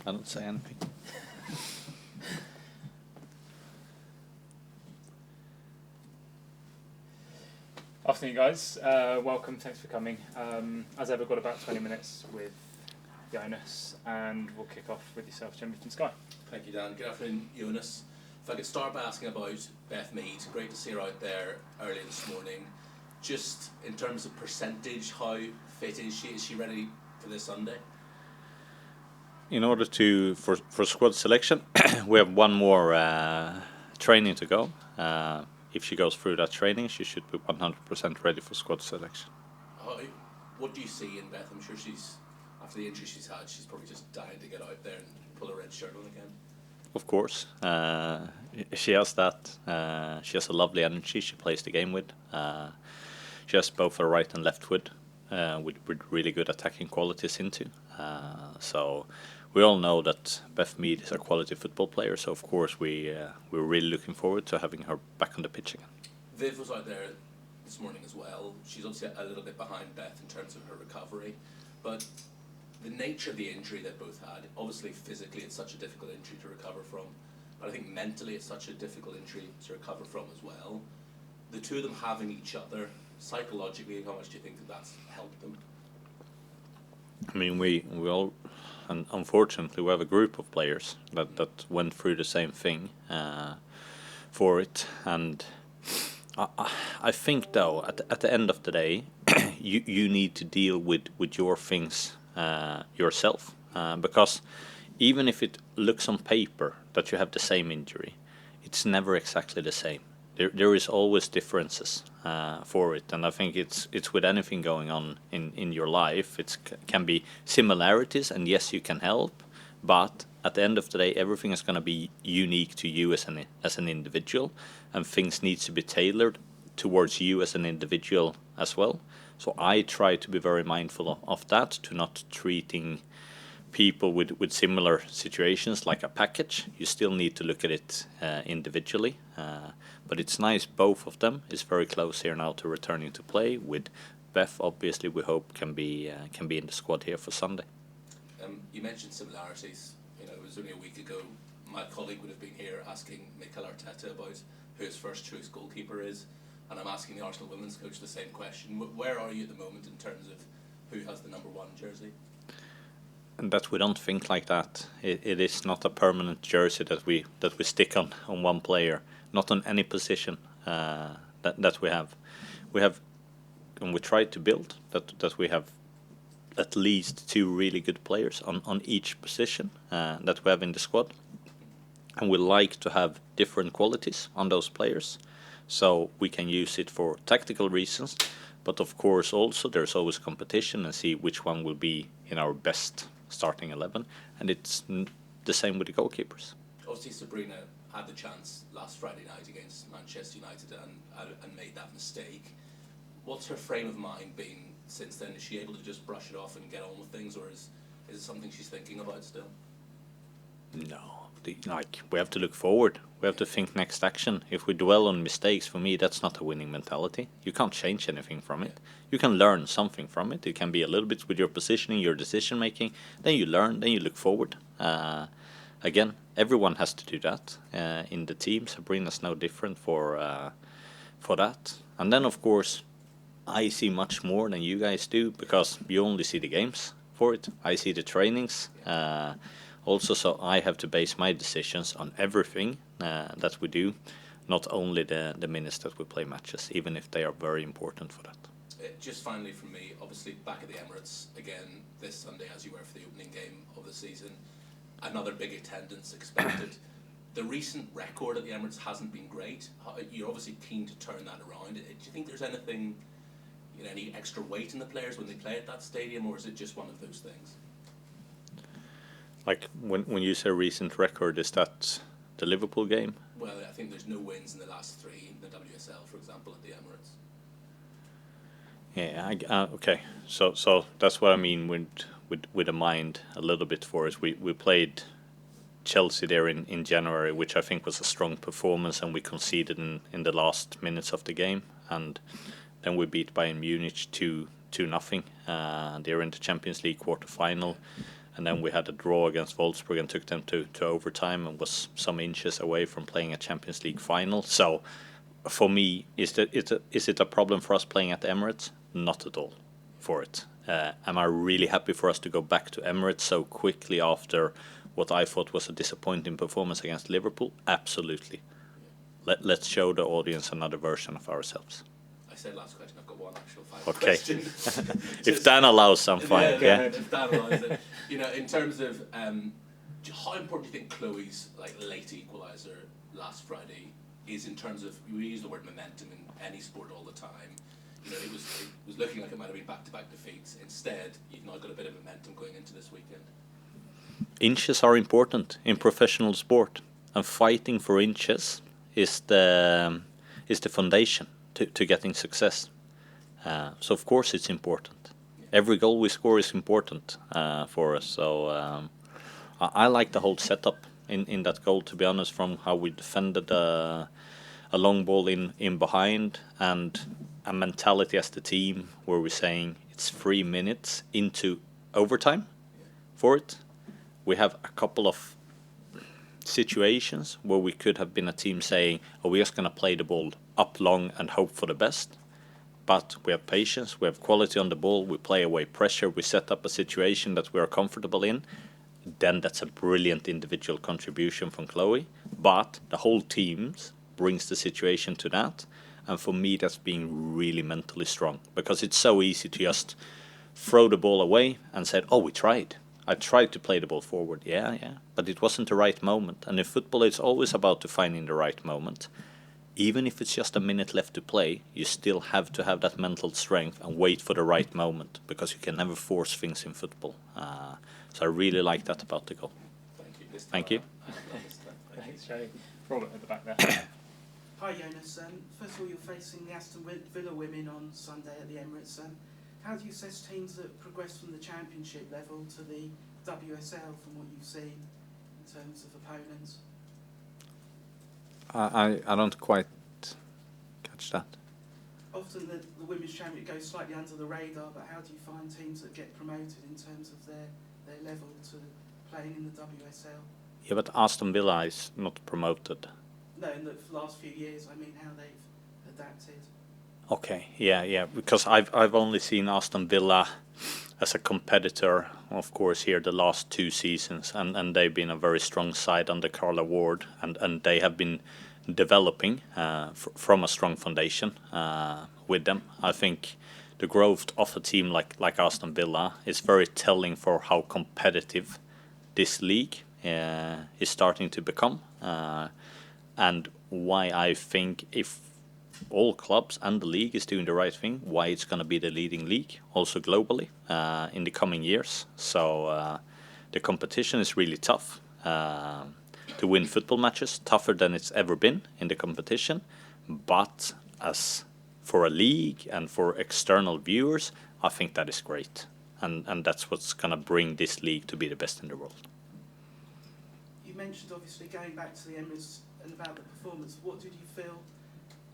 I don't say anything. Afternoon, guys. Welcome. Thanks for coming. As ever, got about 20 minutes with Jonas, and we'll kick off with yourself, Jimmy Sky. Thank you, Dan. Good afternoon, Jonas. If I could start by asking about Beth Mead. Great to see her out there early this morning. Just in terms of percentage, how fit is she? Is she ready for this Sunday? In order for squad selection, we have one more training to go. If she goes through that training, she should be 100% ready for squad selection. What do you see in Beth? I'm sure after the injury she's had, she's probably just dying to get out there and pull a red shirt on again. Of course, she has that. She has a lovely energy she plays the game with. She has both a right and left foot with really good attacking qualities into. So we all know that Beth Mead is a quality football player. So of course we're really looking forward to having her back on the pitch again. Viv was out there this morning as well. She's obviously a little bit behind Beth in terms of her recovery, but the nature of the injury they both had, obviously physically it's such a difficult injury to recover from, but I think mentally it's such a difficult injury to recover from as well. The two of them having each other, psychologically, how much do you think that's helped them? I mean, we all, and unfortunately, we have a group of players that went through the same thing for it, and I think though at the end of the day, you need to deal with your things yourself, because even if it looks on paper that you have the same injury, it's never exactly the same. There is always differences for it, and I think it's with anything going on in your life. It can be similarities, and yes, you can help, but at the end of the day, everything is going to be unique to you as an individual, and things need to be tailored towards you as an individual as well. So I try to be very mindful of that, to not treating people with similar situations like a package. You still need to look at it individually, but it's nice both of them is very close here now to returning to play. With Beth, obviously we hope can be in the squad here for Sunday. You mentioned similarities. It was only a week ago my colleague would have been here asking Mikel Arteta about who his first choice goalkeeper is, and I'm asking the Arsenal women's coach the same question. Where are you at the moment in terms of who has the number 1 jersey? And that we don't think like that. It is not a permanent jersey that we stick on one player, not on any position that we have. We have, and we try to build that we have at least 2 really good players on each position that we have in the squad, and we like to have different qualities on those players, so we can use it for tactical reasons. But of course, also there's always competition and see which one will be in our best starting 11, and it's the same with the goalkeepers. Obviously, Sabrina had the chance last Friday night against Manchester United and made that mistake. What's her frame of mind been since then? Is she able to just brush it off and get on with things, or is it something she's thinking about still? No, we have to look forward. We have to think next action. If we dwell on mistakes, for me, that's not a winning mentality. You can't change anything from it. You can learn something from it. It can be a little bit with your positioning, your decision making. Then you learn. Then you look forward. Again, everyone has to do that in the team. Sabrina's no different for that. And then, of course, I see much more than you guys do, because you only see the games for it. I see the trainings. Also, so I have to base my decisions on everything that we do, not only the minutes that we play matches, even if they are very important for that. Just finally from me, obviously back at the Emirates again this Sunday, as you were for the opening game of the season. Another big attendance expected. The recent record at the Emirates hasn't been great. You're obviously keen to turn that around. Do you think there's anything, any extra weight in the players when they play at that stadium, or is it just one of those things? Like when you say recent record, is that the Liverpool game? Well, I think there's no wins in the last 3 in the WSL, for example, at the Emirates. Yeah, okay. So that's what I mean with the mind a little bit for us. We played Chelsea there in January, which I think was a strong performance, and we conceded in the last minutes of the game, and then we beat Bayern Munich 2-0. They're in the Champions League quarter-final. and then we had a draw against Wolfsburg and took them to overtime and was some inches away from playing a Champions League final. So for me, is it a problem for us playing at the Emirates? Not at all for it. Am I really happy for us to go back to Emirates so quickly after what I thought was a disappointing performance against Liverpool? Absolutely. Let's show the audience another version of ourselves. I said last question, I've got one actual final Okay. question. If Dan allows, I'm fine. Yeah. If Dan allows it. You know, in terms of how important do you think Chloe's late equaliser last Friday is in terms of, we use the word momentum in any sport all the time. You know, it was looking like it might have been back-to-back defeats. Instead, you've now got a bit of momentum going into this weekend. Inches are important in professional sport, and fighting for inches is the foundation to getting success. So of course it's important. Every goal we score is important for us. So I like the whole setup in that goal, to be honest, from how we defended a long ball in behind, and a mentality as the team where we're saying it's 3 minutes into overtime for it. We have a couple of situations where we could have been a team saying, oh, we're just going to play the ball up long and hope for the best. But we have patience, we have quality on the ball, we play away pressure, we set up a situation that we are comfortable in. Then that's a brilliant individual contribution from Chloe. But the whole team brings the situation to that. And for me, that's being really mentally strong. Because it's so easy to just throw the ball away and say, oh, we tried. I tried to play the ball forward. Yeah. But it wasn't the right moment. And in football, it's always about finding the right moment. Even if it's just a minute left to play, you still have to have that mental strength and wait for the right moment, because you can never force things in football. So I really like that about the goal. Thank you. Thanks, Jay. Robert at the back there. Hi, Jonas. First of all, you're facing the Aston Villa women on Sunday at the Emirates. How do you assess teams that progress from the Championship level to the WSL from what you've seen in terms of opponents? I don't quite catch that. Often the Women's Championship goes slightly under the radar, but how do you find teams that get promoted in terms of their level to playing in the WSL? Yeah, but Aston Villa is not promoted. No, in the last few years, I mean how they've adapted. Okay, yeah, because I've only seen Aston Villa as a competitor, of course, here the last 2 seasons, and they've been a very strong side under Carla Ward, and they have been developing from a strong foundation with them. I think the growth of a team like Aston Villa is very telling for how competitive this league is starting to become, and why I think if all clubs and the league is doing the right thing, why it's going to be the leading league also globally in the coming years. So the competition is really tough to win football matches, tougher than it's ever been in the competition. But as for a league and for external viewers, I think that is great, and that's what's going to bring this league to be the best in the world. You mentioned obviously going back to the Emirates and about the performance. What did you feel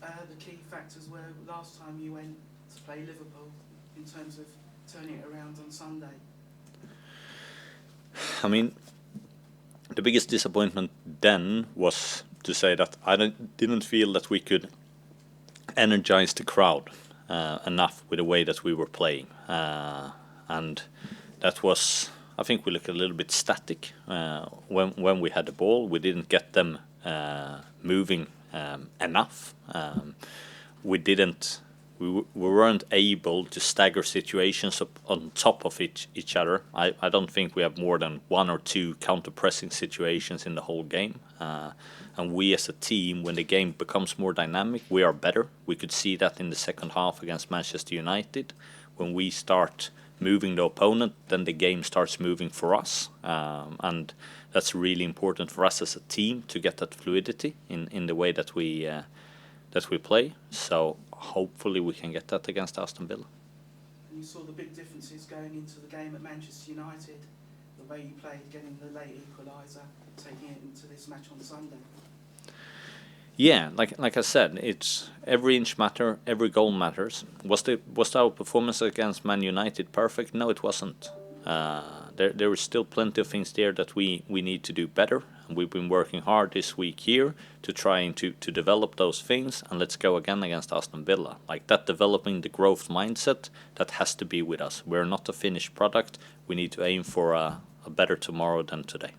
the key factors were last time you went to play Liverpool in terms of turning it around on Sunday? I mean, the biggest disappointment then was to say that I didn't feel that we could energize the crowd enough with the way that we were playing. And that was, I think we looked a little bit static when we had the ball. We didn't get them moving enough. We weren't able to stagger situations on top of each other. I don't think we have more than 1 or 2 counter-pressing situations in the whole game. And we as a team, when the game becomes more dynamic, we are better. We could see that in the second half against Manchester United. When we start moving the opponent, then the game starts moving for us. And that's really important for us as a team to get that fluidity in the way that we play. So hopefully we can get that against Aston Villa. And you saw the big differences going into the game at Manchester United, the way you played, getting the late equaliser, taking it into this match on Sunday. Yeah, like I said, it's every inch matter, every goal matters. Was our performance against Man United perfect? No, it wasn't. There there is still plenty of things there that we need to do better, and we've been working hard this week here to try and to develop those things. And let's go again against Aston Villa, like that, developing the growth mindset that has to be with us. We're not a finished product. We need to aim for a better tomorrow than today.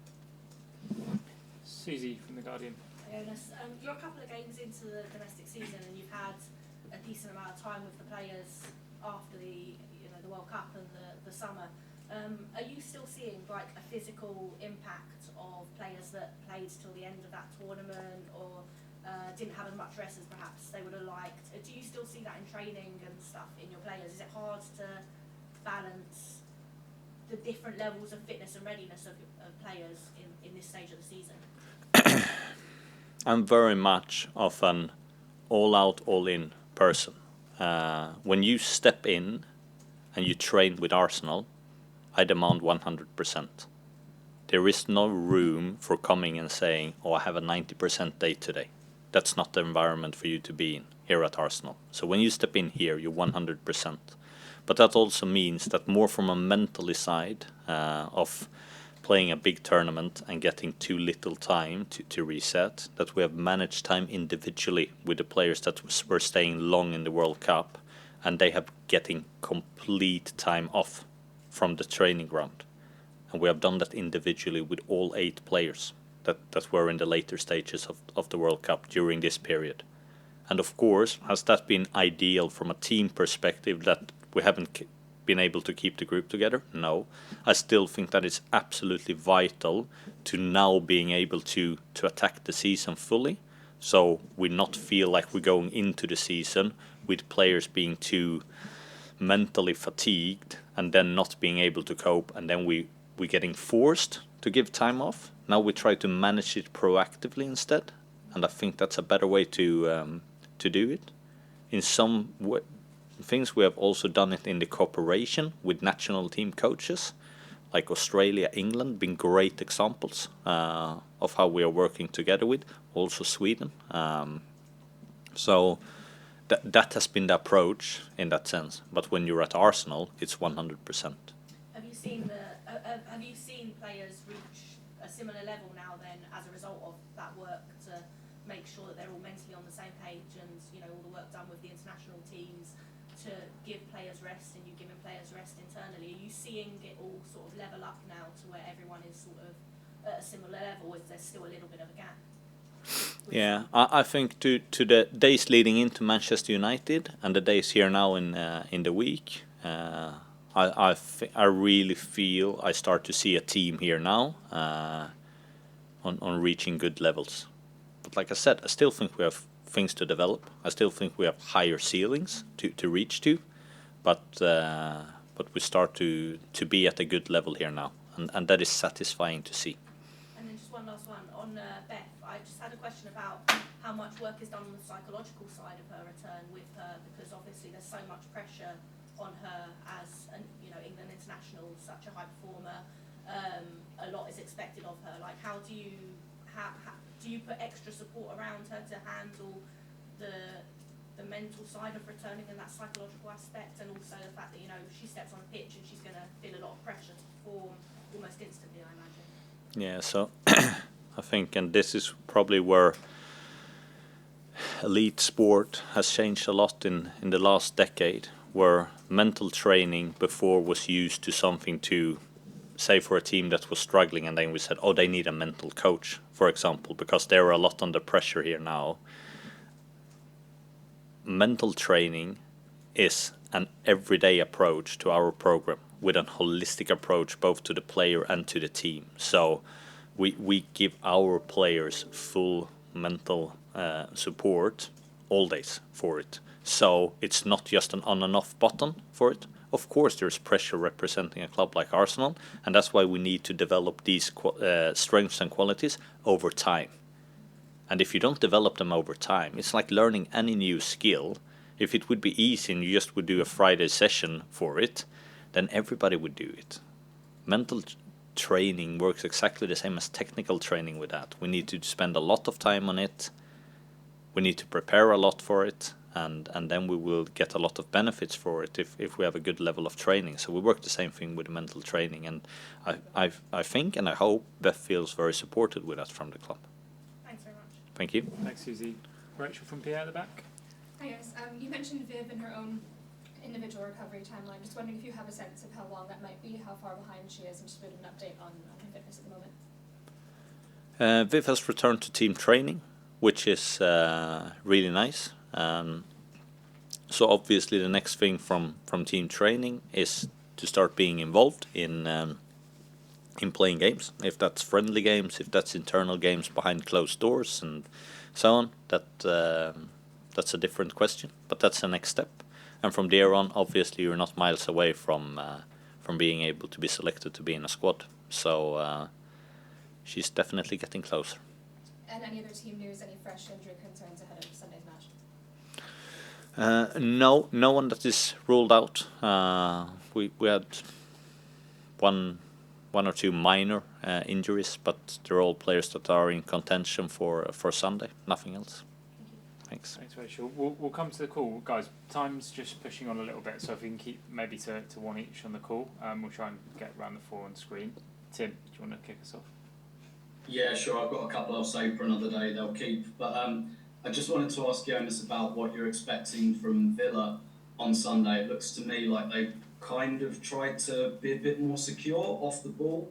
Susie from The Guardian. Jonas, you're a couple of games into the domestic season and you've had a decent amount of time with the players after the World Cup and the summer. Are you still seeing like a physical impact of players that played till the end of that tournament or didn't have as much rest as perhaps they would have liked? Do you still see that in training and stuff in your players? Is it hard to balance the different levels of fitness and readiness of players in this stage of the season? I'm very much of an all-out, all-in person. When you step in and you train with Arsenal, I demand 100%. There is no room for coming and saying, oh, I have a 90% day today. That's not the environment for you to be in here at Arsenal. So when you step in here, you're 100%. But that also means that more from a mentally side of playing a big tournament and getting too little time to reset, that we have managed time individually with the players that were staying long in the World Cup, and they have getting complete time off from the training ground. And we have done that individually with all 8 players that were in the later stages of the World Cup during this period. And of course, has that been ideal from a team perspective that we haven't been able to keep the group together? No. I still think that it's absolutely vital to now being able to attack the season fully, so we not feel like we're going into the season with players being too mentally fatigued and then not being able to cope, and then we're getting forced to give time off. Now we try to manage it proactively instead, and I think that's a better way to do it. In some things we have also done it in the cooperation with national team coaches, like Australia, England, being great examples of how we are working together with, also Sweden. So that has been the approach in that sense. But when you're at Arsenal, it's 100%. Have you seen players reach a similar level now then as a result of that work to make sure that they're all mentally on the same page, and all the work done with the international teams to give players rest, and you giving players rest internally? Are you seeing it all sort of level up now to where everyone is sort of at a similar level, or is there still a little bit of a gap? Yeah, I think to the days leading into Manchester United and the days here now in the week, I really feel I start to see a team here now on reaching good levels. But like I said, I still think we have things to develop. I still think we have higher ceilings to reach to, but we start to be at a good level here now, and that is satisfying to see. And then just one last one on Beth. I just had a question about how much work is done on the psychological side of her return with her, because obviously there's so much pressure on her as an England international, such a high performer. A lot is expected of her. Like, how do you put extra support around her to handle the mental side of returning and that psychological aspect, and also the fact that she steps on a pitch and she's going to feel a lot of pressure to perform almost instantly, I imagine. Yeah, so I think, and this is probably where elite sport has changed a lot in the last decade, where mental training before was used to something to say for a team that was struggling, and then we said, oh, they need a mental coach, for example, because they're a lot under pressure here now. Mental training is an everyday approach to our program, with a holistic approach both to the player and to the team. So we give our players full mental support all days for it. So it's not just an on and off button for it. Of course, there's pressure representing a club like Arsenal, and that's why we need to develop these strengths and qualities over time. And if you don't develop them over time, it's like learning any new skill. If it would be easy and you just would do a Friday session for it, then everybody would do it. Mental training works exactly the same as technical training with that. We need to spend a lot of time on it. We need to prepare a lot for it. and then we will get a lot of benefits for it if we have a good level of training. So we work the same thing with mental training, and I think and I hope Beth feels very supported with that from the club. Thanks very much. Thank you. Thanks, Susie. Rachel from PA at the back. Hi guys, you mentioned Viv and her own individual recovery timeline. Just wondering if you have a sense of how long that might be, how far behind she is, and just a bit of an update on her fitness at the moment. Viv has returned to team training, which is really nice. So obviously the next thing from team training is to start being involved in playing games. If that's friendly games, if that's internal games behind closed doors and so on, that's a different question. But that's the next step. And from there on, obviously you're not miles away from being able to be selected to be in a squad. So she's definitely getting closer. And any other team news, any fresh injury concerns ahead of Sunday's match? No one that is ruled out. We had one or two minor injuries, but they're all players that are in contention for Sunday. Nothing else. Thanks. Thanks, Rachel. We'll come to the call, guys. Time's just pushing on a little bit, so if we can keep maybe to one each on the call, we'll try and get around the four on screen. Tim, do you want to kick us off? Yeah, sure. I've got a couple I'll save for another day. They'll keep. But I just wanted to ask Jonas about what you're expecting from Villa on Sunday. It looks to me like they kind of tried to be a bit more secure off the ball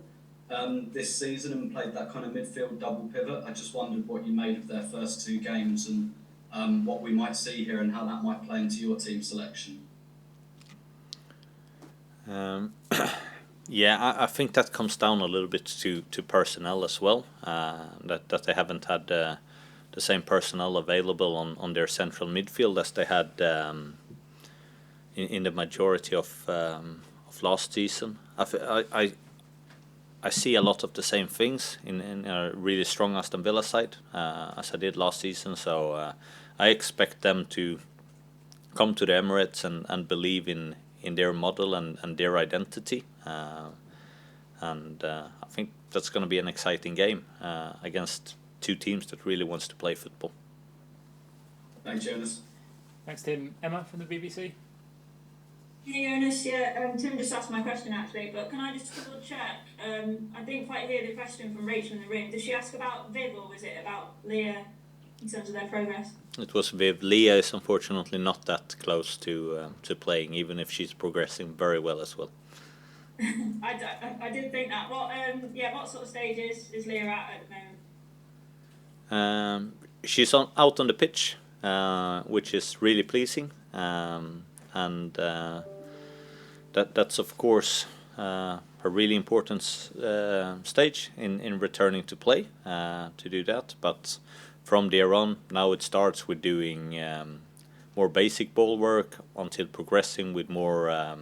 this season and played that kind of midfield double pivot. I just wondered what you made of their first two games and what we might see here and how that might play into your team selection. Yeah, I think that comes down a little bit to personnel as well. That they haven't had the same personnel available on their central midfield as they had in the majority of last season. I see a lot of the same things in a really strong Aston Villa side as I did last season. So I expect them to come to the Emirates and believe in their model and their identity. And I think that's going to be an exciting game against two teams that really wants to play football. Thanks, Jonas. Thanks, Tim. Emma from the BBC. Hey Jonas, yeah, Tim just asked my question actually, but can I just double check? I didn't quite hear the question from Rachel in the ring. Did she ask about Viv or was it about Leah in terms of their progress? It was Viv. Leah is unfortunately not that close to playing, even if she's progressing very well as well. I did think that. What sort of stage is Leah at the moment? She's out on the pitch, which is really pleasing, and that's of course a really important stage in returning to play to do that. But from there on, now it starts with doing more basic ball work until progressing with more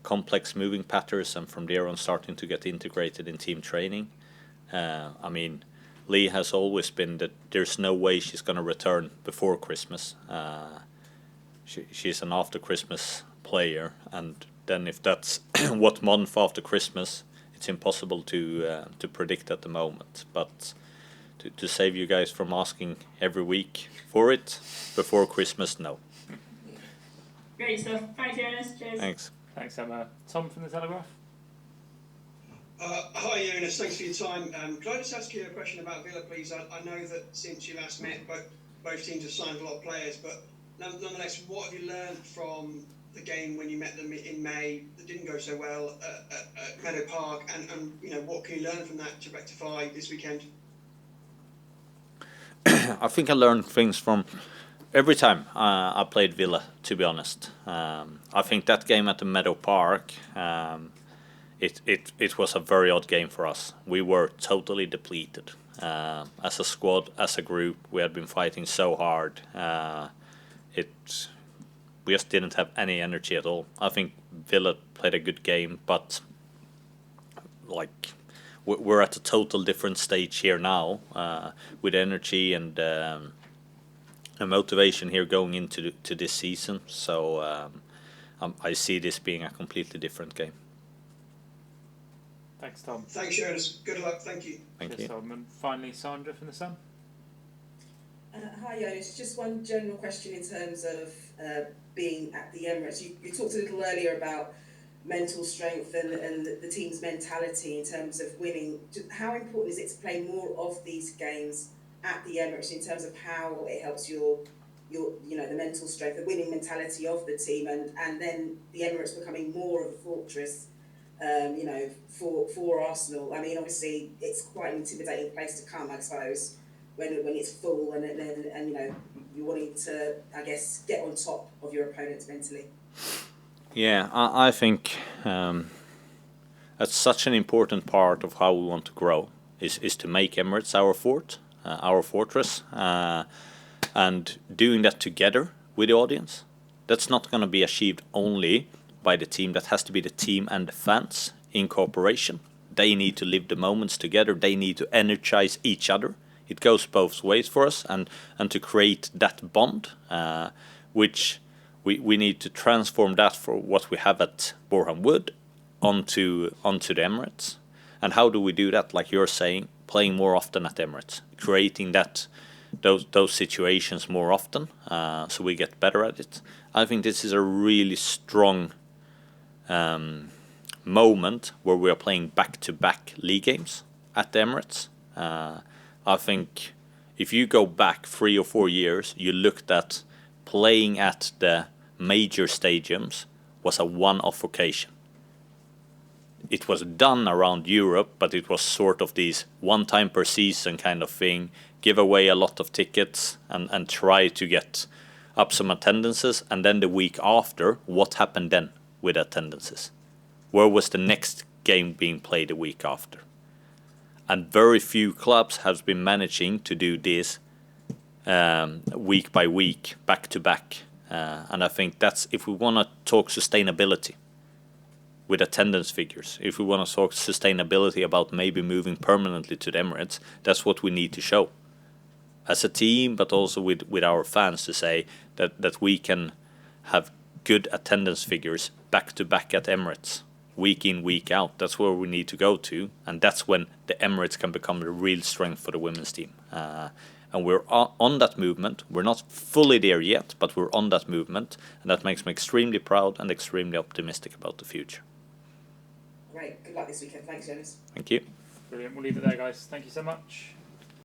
complex moving patterns, and from there on starting to get integrated in team training. I mean, Lee has always been that there's no way she's going to return before Christmas. She's an after Christmas player, and then if that's what month after Christmas, it's impossible to predict at the moment. But to save you guys from asking every week for it before Christmas, no. Great stuff. Thanks, Jonas. Cheers. Thanks. Thanks, Emma. Tom from the Telegraph. Hi Jonas, thanks for your time. Could I just ask you a question about Villa, please? I know that since you last met, both teams have signed a lot of players, but nonetheless, what have you learned from the game when you met them in May that didn't go so well at Meadow Park, and you know, what can you learn from that to rectify this weekend? I think I learned things from every time I played Villa, to be honest. I think that game at the Meadow Park, it was a very odd game for us. We were totally depleted. As a squad, as a group, we had been fighting so hard. We just didn't have any energy at all. I think Villa played a good game, but like we're at a total different stage here now, with energy and a motivation here going into this season. So I see this being a completely different game. Thanks, Tom. Thanks, Jonas. Good luck. Thank you. Thank Cheers, you. Tom. And finally, Sandra from the Sun. Hi, Jonas. Just one general question in terms of being at the Emirates. You talked a little earlier about mental strength and the team's mentality in terms of winning. How important is it to play more of these games at the Emirates in terms of how it helps your the mental strength, the winning mentality of the team, and then the Emirates becoming more of a fortress, for Arsenal? I mean, obviously, it's quite an intimidating place to come, I suppose, when it's full and you're wanting to, I guess, get on top of your opponents mentally. Yeah, I think that's such an important part of how we want to grow is to make Emirates our fort, our fortress, and doing that together with the audience. That's not going to be achieved only by the team. That has to be the team and the fans in cooperation. They need to live the moments together. They need to energize each other. It goes both ways for us, and to create that bond, which we need to transform that for what we have at Boreham Wood onto the Emirates. And how do we do that? Like you're saying, playing more often at Emirates, creating those situations more often, so we get better at it. I think this is a really strong moment where we are playing back-to-back league games at the Emirates. I think if you go back 3 or 4 years, you looked at playing at the major stadiums was a one-off occasion. It was done around Europe, but it was sort of these one time per season kind of thing, give away a lot of tickets and try to get up some attendances. And then the week after, what happened then with attendances? Where was the next game being played the week after? And very few clubs have been managing to do this week by week, back to back. And I think that's, if we want to talk sustainability with attendance figures, if we want to talk sustainability about maybe moving permanently to the Emirates, that's what we need to show as a team, but also with our fans, to say that we can have good attendance figures back to back at Emirates, week in, week out. That's where we need to go to, and that's when the Emirates can become the real strength for the women's team. And we're on that movement. We're not fully there yet, but we're on that movement, and that makes me extremely proud and extremely optimistic about the future. Great. Good luck this weekend. Thanks, Jonas. Thank you. Brilliant. We'll leave it there, guys. Thank you so much.